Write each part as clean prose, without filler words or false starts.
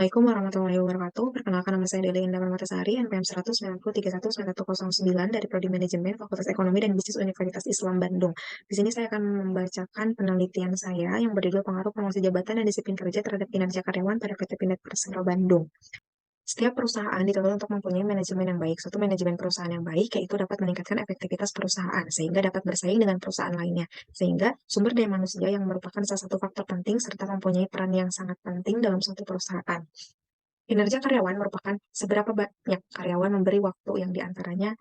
Assalamualaikum warahmatullahi wabarakatuh. Perkenalkan nama saya Deli Indah Permatasari, NPM 193199109 dari Prodi Manajemen Fakultas Ekonomi dan Bisnis Universitas Islam Bandung. Di sini saya akan membacakan penelitian saya yang berjudul Pengaruh Promosi Jabatan dan Disiplin Kerja terhadap Kinerja Karyawan pada PT Pindad Persero Bandung. Setiap perusahaan dituntut untuk mempunyai manajemen yang baik. Suatu manajemen perusahaan yang baik yaitu dapat meningkatkan efektivitas perusahaan sehingga dapat bersaing dengan perusahaan lainnya. Sehingga sumber daya manusia yang merupakan salah satu faktor penting serta mempunyai peran yang sangat penting dalam suatu perusahaan. Kinerja karyawan merupakan seberapa banyak karyawan memberi waktu yang diantaranya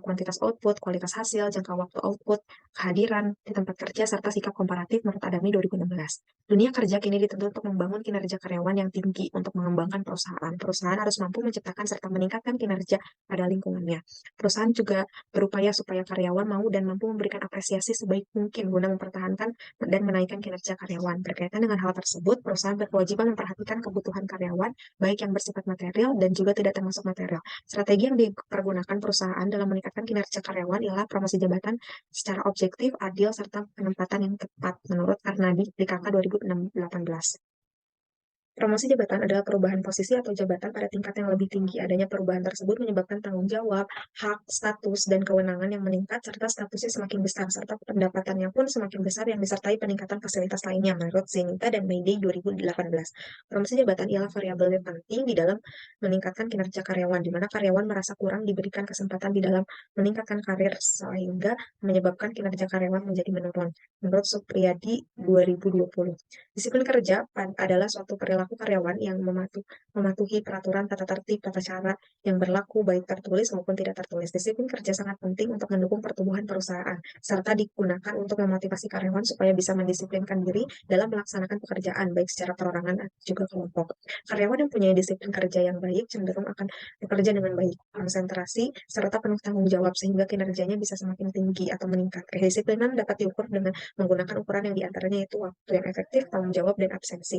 kuantitas output, kualitas hasil, jangka waktu output, kehadiran di tempat kerja, serta sikap komparatif menurut Adami 2016. Dunia kerja kini dituntut untuk membangun kinerja karyawan yang tinggi untuk mengembangkan perusahaan. Perusahaan harus mampu menciptakan serta meningkatkan kinerja pada lingkungannya. Perusahaan juga berupaya supaya karyawan mau dan mampu memberikan apresiasi sebaik mungkin guna mempertahankan dan menaikkan kinerja karyawan. Berkaitan dengan hal tersebut, perusahaan berkewajiban memperhatikan kebutuhan karyawan baik yang bersifat material dan juga tidak termasuk material. Strategi yang dipergunakan perusahaan dalam meningkatkan kinerja karyawan ialah promosi jabatan secara objektif, adil, serta penempatan yang tepat menurut Karnadi di KK 2018. Promosi jabatan adalah perubahan posisi atau jabatan pada tingkat yang lebih tinggi. Adanya perubahan tersebut menyebabkan tanggung jawab, hak, status, dan kewenangan yang meningkat, serta statusnya semakin besar, serta pendapatannya pun semakin besar yang disertai peningkatan fasilitas lainnya, menurut Zenita dan Mayday 2018. Promosi jabatan ialah variabel yang penting di dalam meningkatkan kinerja karyawan, di mana karyawan merasa kurang diberikan kesempatan di dalam meningkatkan karir, sehingga menyebabkan kinerja karyawan menjadi menurun, menurut Supriyadi 2020. Disiplin kerja adalah suatu perilaku karyawan yang mematuhi peraturan tata tertib, tata cara yang berlaku baik tertulis maupun tidak tertulis. Disiplin kerja sangat penting untuk mendukung pertumbuhan perusahaan, serta digunakan untuk memotivasi karyawan supaya bisa mendisiplinkan diri dalam melaksanakan pekerjaan, baik secara perorangan atau juga kelompok. Karyawan yang punya disiplin kerja yang baik cenderung akan bekerja dengan baik, konsentrasi, serta penuh tanggung jawab sehingga kinerjanya bisa semakin tinggi atau meningkat. Kedisiplinan dapat diukur dengan menggunakan ukuran yang diantaranya yaitu waktu yang efektif, tanggung jawab, dan absensi.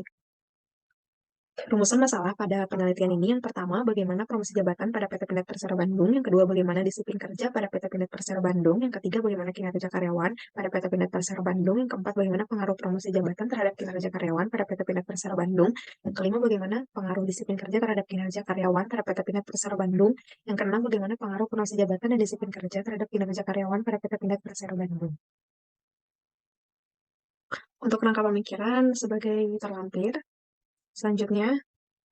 Rumusan masalah pada penelitian ini yang pertama, bagaimana promosi jabatan pada PT Pindad Persero Bandung, yang kedua, bagaimana disiplin kerja pada PT Pindad Persero Bandung, yang ketiga, bagaimana kinerja karyawan pada PT Pindad Persero Bandung, yang keempat, bagaimana pengaruh promosi jabatan terhadap kinerja karyawan pada PT Pindad Persero Bandung, yang kelima, bagaimana pengaruh disiplin kerja terhadap kinerja karyawan pada PT Pindad Persero Bandung, yang keenam, bagaimana pengaruh promosi jabatan dan disiplin kerja terhadap kinerja karyawan pada PT Pindad Persero Bandung. Untuk rangka pemikiran sebagai terlampir, selanjutnya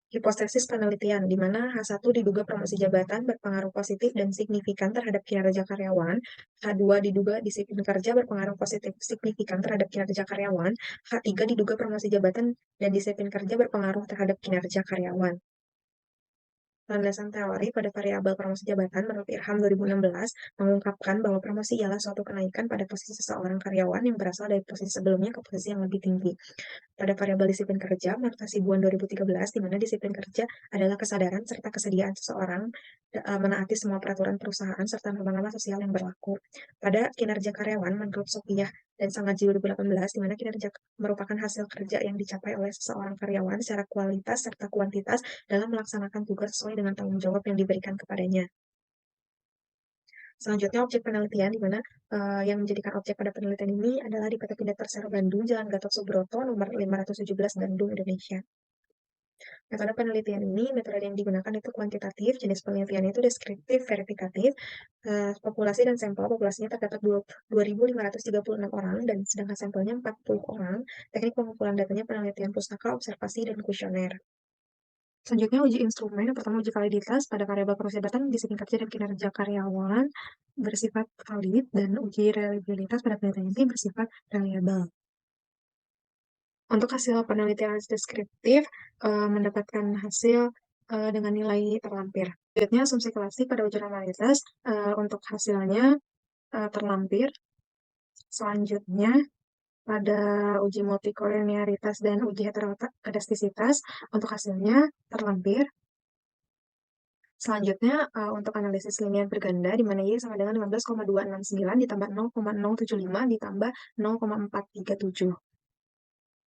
hipotesis penelitian, di mana H1 diduga promosi jabatan berpengaruh positif dan signifikan terhadap kinerja karyawan, H2 diduga disiplin kerja berpengaruh positif signifikan terhadap kinerja karyawan, H3 diduga promosi jabatan dan disiplin kerja berpengaruh terhadap kinerja karyawan. Landasan teori pada variabel promosi jabatan menurut Irham 2016 mengungkapkan bahwa promosi ialah suatu kenaikan pada posisi seseorang karyawan yang berasal dari posisi sebelumnya ke posisi yang lebih tinggi. Pada variabel disiplin kerja, menurut Hasibuan 2013, di mana disiplin kerja adalah kesadaran serta kesediaan seseorang menaati semua peraturan perusahaan serta norma-norma sosial yang berlaku. Pada kinerja karyawan, menurut Sophia dan Sangaji 2018, di mana kinerja merupakan hasil kerja yang dicapai oleh seseorang karyawan secara kualitas serta kuantitas dalam melaksanakan tugas sesuai dengan tanggung jawab yang diberikan kepadanya. Selanjutnya, objek penelitian, di mana yang menjadikan objek pada penelitian ini adalah di PT Pindad Persero Bandung, Jalan Gatot Subroto, nomor 517, Bandung, Indonesia. Metode penelitian ini, metode yang digunakan itu kuantitatif, jenis penelitian itu deskriptif, verifikatif, populasi dan sampel, populasinya terdapat 2.536 orang, dan sedangkan sampelnya 40 orang. Teknik pengumpulan datanya penelitian pustaka, observasi, dan kuesioner. Selanjutnya, uji instrumen. Yang pertama, uji validitas pada variabel promosi jabatan, disiplin kerja, dan kinerja karyawan bersifat valid, dan uji reliabilitas pada penelitian ini bersifat reliable. Untuk hasil penelitian deskriptif, mendapatkan hasil dengan nilai terlampir. Selanjutnya, asumsi klasik pada uji normalitas, untuk hasilnya terlampir. Selanjutnya, pada uji multikolinearitas dan uji heterokedastisitas, untuk hasilnya terlampir. Selanjutnya, untuk analisis linier berganda, di mana Y sama dengan 15,269 ditambah 0,075 ditambah 0,437.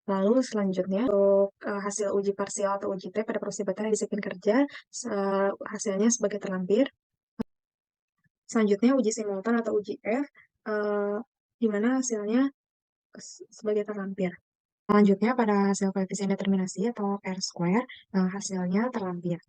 Lalu selanjutnya, untuk hasil uji parsial atau uji T pada promosi jabatan dan disiplin kerja, hasilnya sebagai terlampir. Selanjutnya, uji simultan atau uji F, di mana hasilnya sebagai terlampir. Selanjutnya pada hasil koefisien determinasi atau R-square, hasilnya terlampir.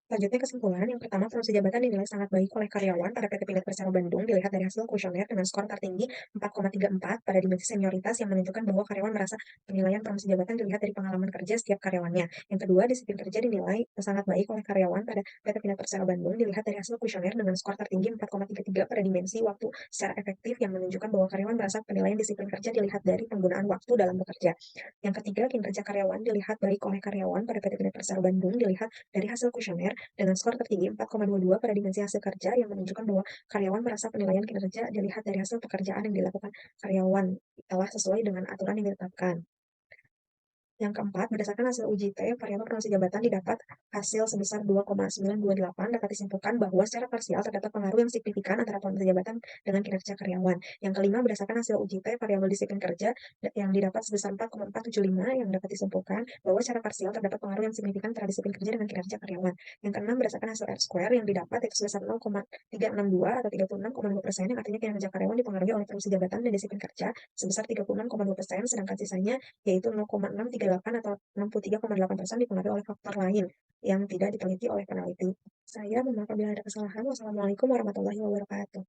Selanjutnya kesimpulan, yang pertama promosi jabatan dinilai sangat baik oleh karyawan pada PT Pindad Persero Bandung dilihat dari hasil kuesioner dengan skor tertinggi 4,34 pada dimensi senioritas yang menunjukkan bahwa karyawan merasa penilaian promosi jabatan dilihat dari pengalaman kerja setiap karyawannya. Yang kedua, disiplin kerja dinilai sangat baik oleh karyawan pada PT Pindad Persero Bandung dilihat dari hasil kuesioner dengan skor tertinggi 4,33 pada dimensi waktu secara efektif yang menunjukkan bahwa karyawan merasa penilaian disiplin kerja dilihat dari penggunaan waktu dalam bekerja. Yang ketiga, kinerja karyawan dilihat baik oleh karyawan pada PT Pindad Persero Bandung dilihat dari hasil kuesioner dengan skor tertinggi 4,22 pada dimensi hasil kerja yang menunjukkan bahwa karyawan merasa penilaian kinerja dilihat dari hasil pekerjaan yang dilakukan karyawan telah sesuai dengan aturan yang ditetapkan. Yang keempat, berdasarkan hasil uji T, variabel promosi jabatan didapat hasil sebesar 2,928 dapat disimpulkan bahwa secara parsial terdapat pengaruh yang signifikan antara promosi jabatan dengan kinerja karyawan. Yang kelima, berdasarkan hasil uji T, variabel disiplin kerja yang didapat sebesar 4,475 yang dapat disimpulkan bahwa secara parsial terdapat pengaruh yang signifikan antara disiplin kerja dengan kinerja karyawan. Yang keenam, berdasarkan hasil R-square yang didapat yaitu sebesar 0,362 atau 36,2% yang artinya kinerja karyawan dipengaruhi oleh promosi jabatan dan disiplin kerja sebesar 36,2%, sedangkan sisanya yaitu 0,638 atau 63,8% dipengaruhi oleh faktor lain yang tidak diteliti oleh peneliti. Saya mohon maaf apabila ada kesalahan. Wassalamualaikum warahmatullahi wabarakatuh.